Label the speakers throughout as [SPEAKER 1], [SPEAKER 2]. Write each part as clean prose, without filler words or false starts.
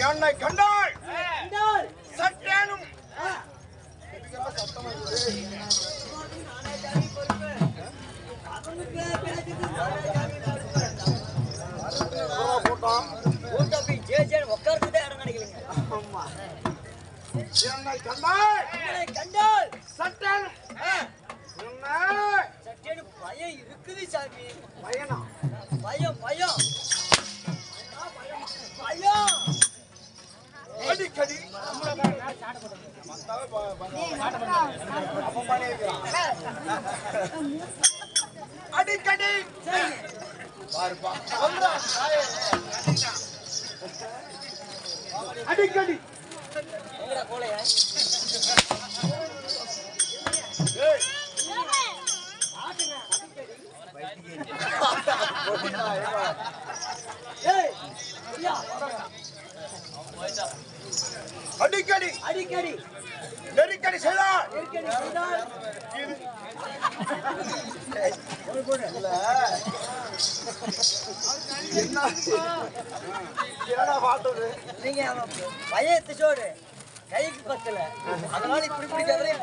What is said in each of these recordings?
[SPEAKER 1] என்னை கண்டாய் சட்டேனும் என்னை கண்டாய் சட்டேனும்
[SPEAKER 2] பயம் இருக்குது சாமி.
[SPEAKER 1] பயனா
[SPEAKER 2] பயம் பயம் பயம்
[SPEAKER 1] அடிக்கடி அடிக்கடி அடிக்கடி
[SPEAKER 2] கோலையா
[SPEAKER 1] அடிக்கடி
[SPEAKER 2] அடிக்கடி
[SPEAKER 1] நெருக்கடி செய்தால் என்னடா பாட்டுது
[SPEAKER 2] நீங்க பயத்து சோடு கைக்கு பத்தல அதனால இப்படி பிடிக்காதே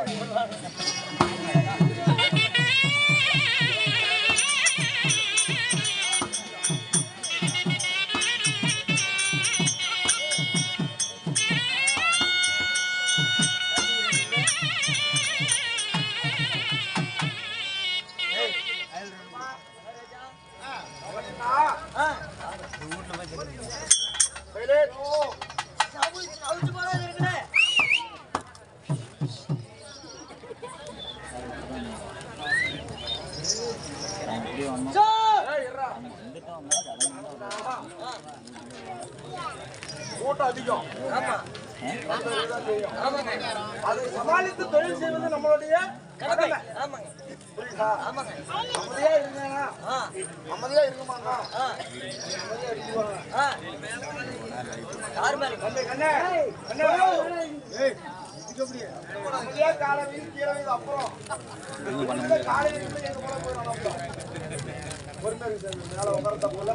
[SPEAKER 1] கூட்டம் அதிகம்.
[SPEAKER 2] ஆமா ஆமாங்க.
[SPEAKER 1] அதை சமாளித்து தொழில் செய்வது நம்மளுடைய கடமை.
[SPEAKER 2] ஆமாங்க
[SPEAKER 1] புரியுதா?
[SPEAKER 2] ஆமாங்க.
[SPEAKER 1] அமைதியா இருங்க. அமைதியா இருக்குமாங்க.
[SPEAKER 2] யார் மாதிரி
[SPEAKER 1] கண்ணே கண்ணே கண்ணே அமைதியா காலை வீசி கீழே வீசி அப்புறம் காலை வீசி எங்க போல போய் நடப்போம். பொறுமை இருக்கு சார். மேல உட்கார்ந்த போல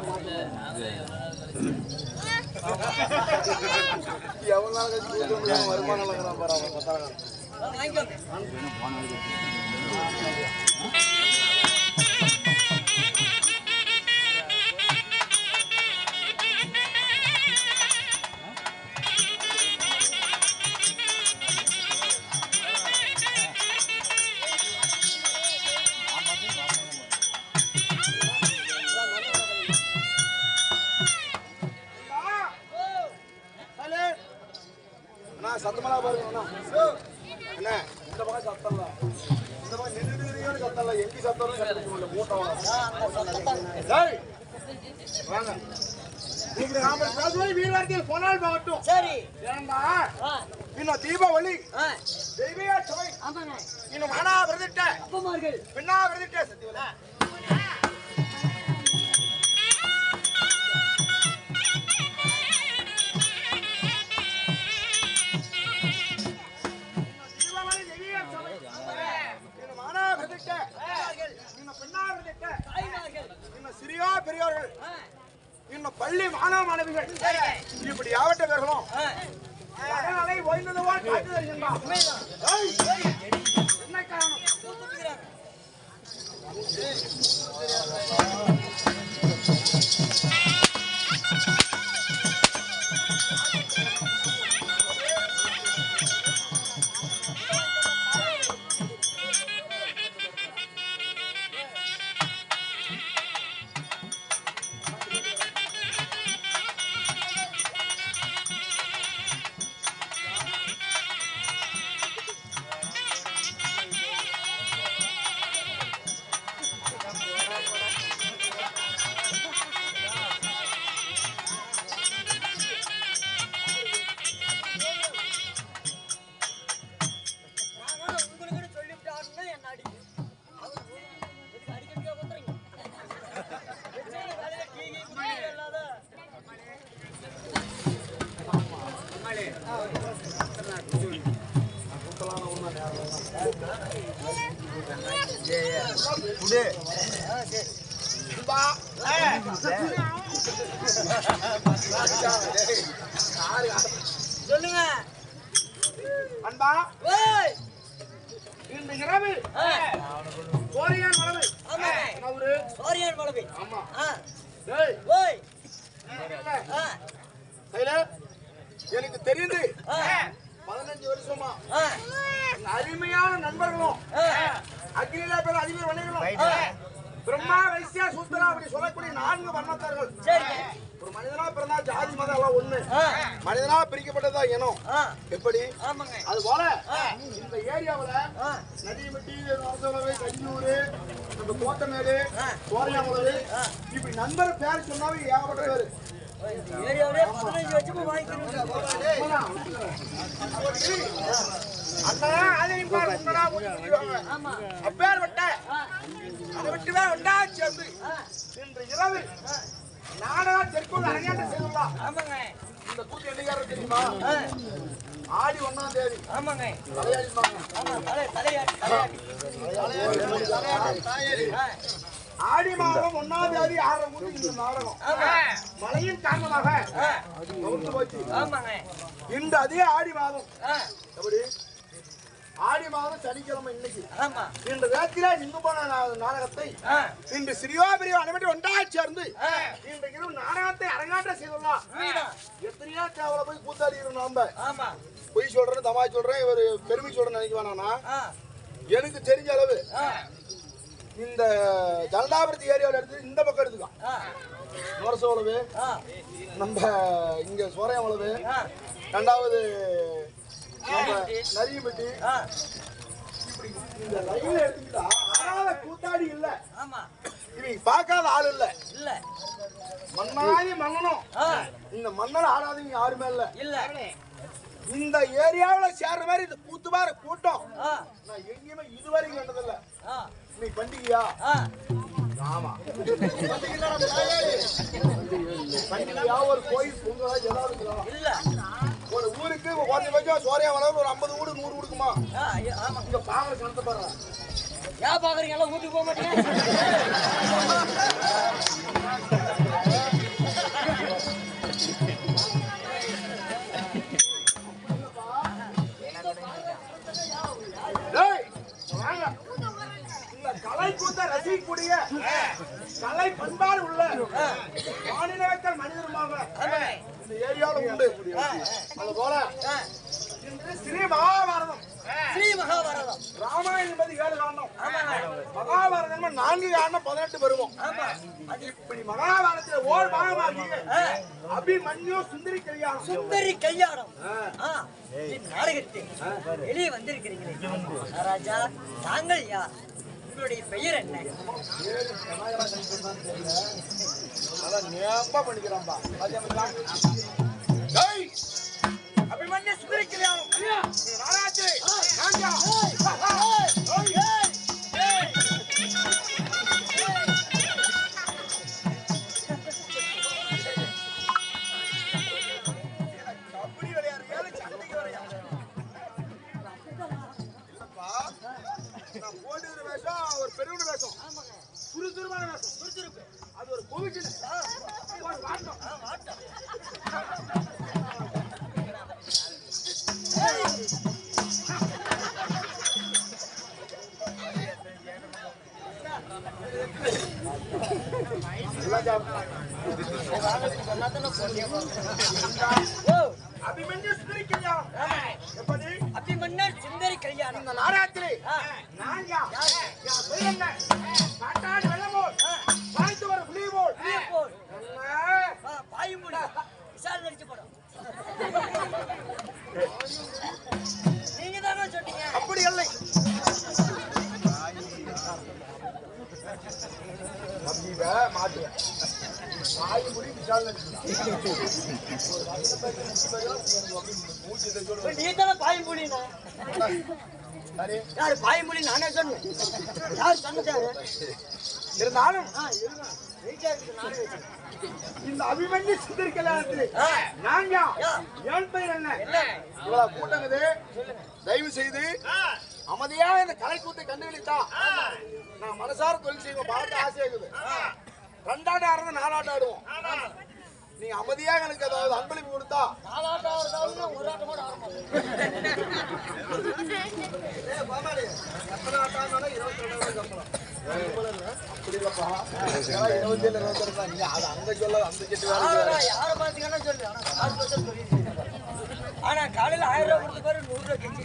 [SPEAKER 1] எவ்வளவு நாள் கழிச்சு வருமானம் இருக்கிறான் பாரு அவன் பத்தாங்க.
[SPEAKER 2] வாங்கிக்கோங்க.
[SPEAKER 1] சத்தமெல்லாம் பாருங்க என்ன இந்த பக்கம் சத்தம் இல்ல, இந்த பக்கம் நின்று சத்தம் இல்ல, எங்க சத்தம் மூட்டை வாங்க. இப்படி நாம பேசுவது வீரவார்த்தையில் போனால் போகட்டும்.
[SPEAKER 2] சரி
[SPEAKER 1] ஏண்டா இன்னும் தீபாவளி தெய்வீக சபை
[SPEAKER 2] ஆமாங்க.
[SPEAKER 1] இன்னும் ஆனா விரதிட்ட
[SPEAKER 2] அப்பமார்கள்
[SPEAKER 1] பின்னா விரதிட்ட சத்தியவல சிறியா பெரியோர்கள் இன்னும் பள்ளி மாணவ மாணவிகள் இப்படி யாவட்ட பேர்களும் அலை ஓய்ந்ததுவா காத்து வருகின்றான். என்ன காரணம்?
[SPEAKER 2] சொல்லுங்க
[SPEAKER 1] அன்பா இந்த இரவு கோரியான் மலவு அவரு
[SPEAKER 2] சோரியான் மலவை
[SPEAKER 1] ஆமா
[SPEAKER 2] ஓய்
[SPEAKER 1] எனக்கு தெரியுது 15 வருஷமா அருமையான நண்பர்களும் அக்னிலா பேர் அதிபர் வணிகர்களும் பிரம்மா வைசியா சூத்திரா அப்படி சொல்லக்கூடிய 4 வர்ணத்தார்கள். ஒரு மனிதனா பிறந்தா ஜாதி மதம் எல்லாம் ஒண்ணு, மனிதனா பிரிக்கப்பட்டதா இனம். எப்படி அது போல இந்த ஏரியாவுல நதிமட்டி, நரசவளவு, கஞ்சூரு, நம்ம கோட்டமேடு, கோரையாமலவு இப்படி நண்பர் பேர் சொன்னாவே ஏகப்பட்ட பேரு.
[SPEAKER 2] ஏரியாவிலே 15 வருஷமா வாங்கிக்கிறீங்க.
[SPEAKER 1] அப்பேற்பட்ட அதை விட்டுவே ஒன்றா சேர்ந்து இன்று இரவு நாடகா தெற்குள் அரங்கேற்றம் செய்துள்ளார். இந்த கூட்டு என்னைக்காரர் தெரியுமா? ஆடி 1ஆம் தேதி.
[SPEAKER 2] ஆமாங்க
[SPEAKER 1] தலையாடிப்பாங்க. ஆடி மாதம் 1ஆம் தேதி 6 கூட்டு இந்த நாடகம் மழையின் காரணமாக கவுத்து போச்சு. இன்று அதே ஆடி மாதம் எப்படி ஆடி மாதம் சனிக்கிழமை இன்னைக்கு இன்று வேத்திலே நின்று போன நாடகத்தை இன்று சிறியோ பெரியோ அனைவரும் ஒன்றாக சேர்ந்து இன்று இரவு நாடகத்தை அரங்காட்டம் செய்துள்ளார். எத்தனையோ தேவலை போய் கூத்தாடிக்கிறோம். நாம பொய் சொல்றேன், தமாய் சொல்றேன், இவர் பெருமை சொல்றேன்னு நினைக்க வேணானா? எனக்கு தெரிஞ்ச அளவு இந்த ஜலதாபுரத்து ஏரியாவில் எடுத்து இந்த பக்கம் எடுத்துக்கலாம். நுரசோளவு, நம்ம இங்க சோரையாமளவு, 2வது நரியம்பட்டி இப்படி இந்த லைன்ல எடுத்துக்கிட்டா ஆளாத கூத்தாடி இல்ல.
[SPEAKER 2] ஆமா.
[SPEAKER 1] இவங்க பார்க்காத ஆள் இல்ல.
[SPEAKER 2] இல்ல.
[SPEAKER 1] மன்னனாதி மன்னனும் இந்த மன்னன் ஆடாதீங்க யாருமே இல்ல.
[SPEAKER 2] இல்ல.
[SPEAKER 1] இந்த ஏரியாவுல சேர்ற மாதிரி இந்த கூத்துபார கூட்டம் நான் எங்கேயுமே இதுவரைக்கும் கண்டதில்ல. நீ பண்டிகையா? ஆமா. பண்டிகையா ஒரு கோயில் பொங்கலா ஏதாவது இல்ல. ஒரு ஊருக்கு குறைஞ்சபட்சம் சோறையா வளர்ந்து ஒரு 50 வீடு 100 வீடுக்குமா? இங்க பாக்குற சனத்தை பாருங்க.
[SPEAKER 2] ஏன் பாக்குறீங்க? எல்லாம் வீட்டுக்கு போக மாட்டீங்க. கலை கூத்த ரசிக்கக்கூடிய கலை பண்பாடு உள்ள மாநிலங்கள் மனிதருமாக இந்த ஏரியாவில் உண்டு. அது போல ஸ்ரீ மகாபாரதம் ராமாயணம் என்பது 7 காண்டம், மகாபாரதம் 4 காண்டம் 18 பருவம். இப்படி மகாபாரதத்தில் ஓர் பாகமாகிய அபிமன்யு சுந்தரி கல்யாணம் நாடகத்தில் வெளியே வந்திருக்கிறீங்களே ராஜா, தாங்கள் யார்? உங்களுடைய பெயர் என்ன? அபிமன்யு சுந்தரி கல்யாணம் ஒரு பெருமை வேஷம், சுறுசுறுப்பான வேஷம், சுறுசுறுப்பு. அது ஒரு கோவிச்சு ஒரு வாட்டம். அபிமன்யு சுந்தரி கல்யாணம். எப்படி? அபிமன்யு சுந்தரி கல்யாணம் இந்த நாடகத்திலே நான் யார்? என் பெயர் என்ன? காட்டாடு வெள்ளமோல் பாய்ந்து வர புலிபோல் பாயும்புலி விசால் நடிச்சு போடும். நீங்க தானே சொன்னீங்க. அப்படி இல்லை. மாட்டுவேன் பாயும்புலி விசால் நீ தானே பாயும்புலின்னா? யாரு பாயும்புலி? நானே சொன்னேன். யார் சொன்னாரு? இருந்தாலும் இந்த அபிமன்யு சுந்தரி கல்யாணத்தில் நான் என் பெயர் என்ன? இவ்வளவு கூட்டங்குது. தயவு செய்து அமைதியா இந்த கலை கூத்தை கண்டுபிடித்தா நான் மனசார தொழில் செய்வோம். பார்த்து ஆசையாகுது. 2 ஆண்டு ஆடுறது 4 ஆண்டு ஆடுவோம். நீங்க அமைதியாக எனக்கு அதாவது அன்பளிப்பு கொடுத்தா 4 ஆண்டு ஆடுறதாலும் 1 ஆண்டு கூட ஆட மாட்டேன். எத்தனை ஆட்டாங்கன்னா 22 சம்பளம். அப்படி இல்லப்பா, 27 22 நீங்க அது அங்க சொல்ல அந்த செட்டு யார பாத்தீங்கன்னா சொல்லு. ஆனா காலையில 1000 ரூபாய் கொடுத்து பாரு 100 ரூபாய் கெஞ்சி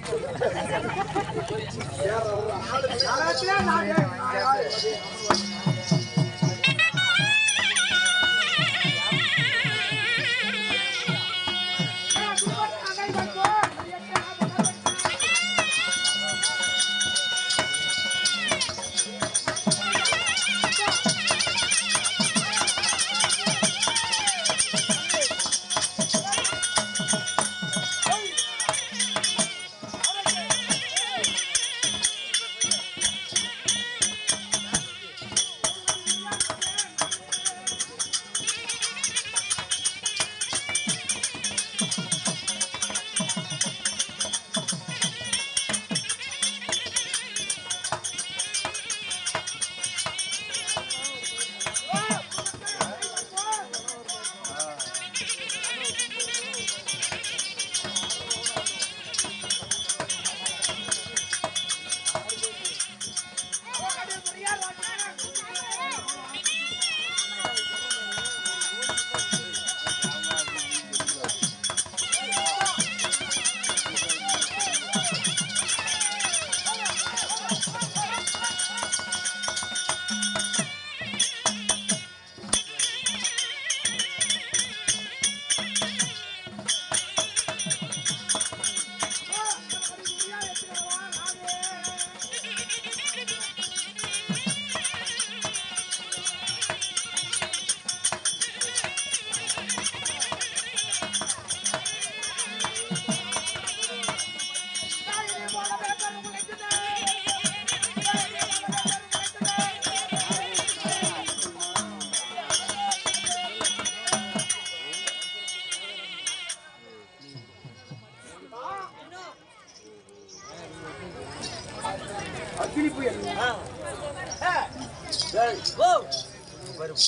[SPEAKER 2] அக்கினி புயல்.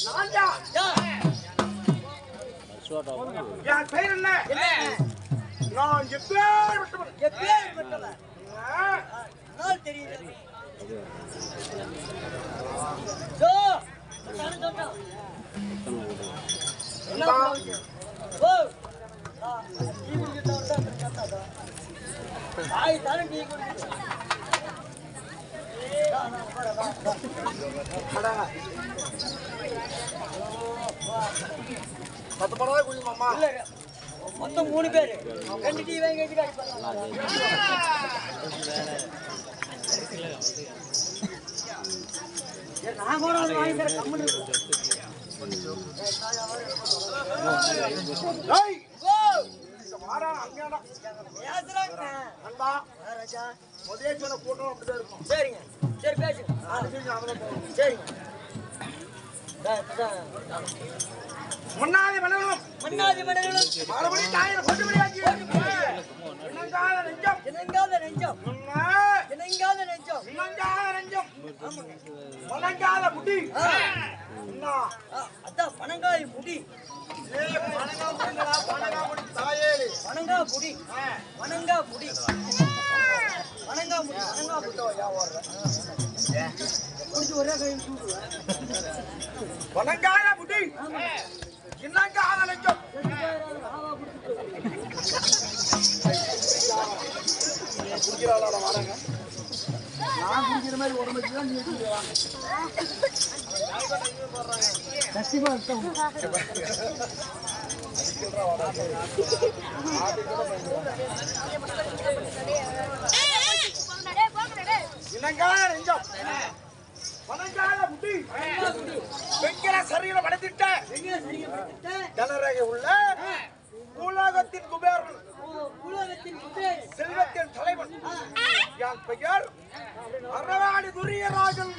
[SPEAKER 2] நான்யா. என் பெயர் என்ன? நான் எப்பேற்பட்டவன்.
[SPEAKER 3] மொத்தம் 3 பேரு 2 டீ வாங்கி வச்சு நான் கூட வாங்கி தர கம்மன் சரிங்க சரி பேசுங்க சரிங்க
[SPEAKER 2] முன்னாடி மலரும் மறுபடியும் தாயில கொண்டு விளையாக்கி இணங்காத நெஞ்சம்
[SPEAKER 3] இணங்காத நெஞ்சம்
[SPEAKER 2] பணங்காத முடி
[SPEAKER 3] அதான் பனங்காய் முடி பனங்கா புடி ஒரே கை
[SPEAKER 2] பணங்காத முடி இணங்காத நெஞ்சம் குடிக்கிறாளா வாடங்க நான் குடிக்கிற மாதிரி உடம்புக்கு தான் நீ இணங்காத நெஞ்சம் பணங்காத முடி வெங்கிற சரீரம் வளர்த்திட்ட ஜனரக உள்ள உலகத்தின் குபேரன் செல்வத்தின் தலைவன் என் பெயர் அரவாடி துரியராஜன்.